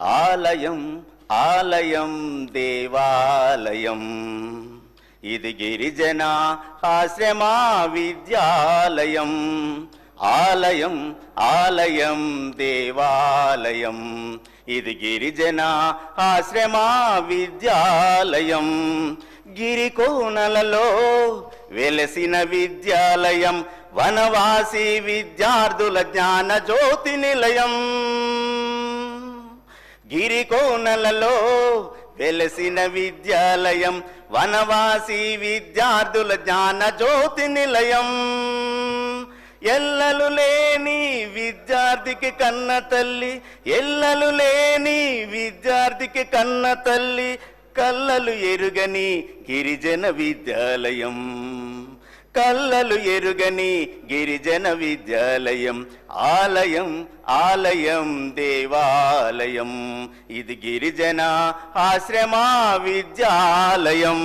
ఆలయం ఆలయం దేవాలయం ఇది గిరిజన ఆశ్రమ విద్యాలయం. ఆలయం ఆలయం దేవాలయం ఇది గిరిజన ఆశ్రమ విద్యాలయం. గిరికోనలలో వెలసిన విద్యాలయం వనవాసి విద్యార్థుల జ్ఞాన జ్యోతి నిలయం. గిరికోనలలో వెలసిన విద్యాలయం వనవాసి విద్యార్థుల జ్ఞాన జ్యోతి నిలయం. ఎల్లలు లేని విద్యార్థికి కన్న తల్లి, ఎల్లలు లేని విద్యార్థికి కన్న తల్లి, కల్లలు ఎరుగని గిరిజన విద్యాలయం. కల్లలు ఎరుగని గిరిజన విద్యాలయం. ఆలయం ఆలయం దేవాలయం ఇది గిరిజన ఆశ్రమ విద్యాలయం.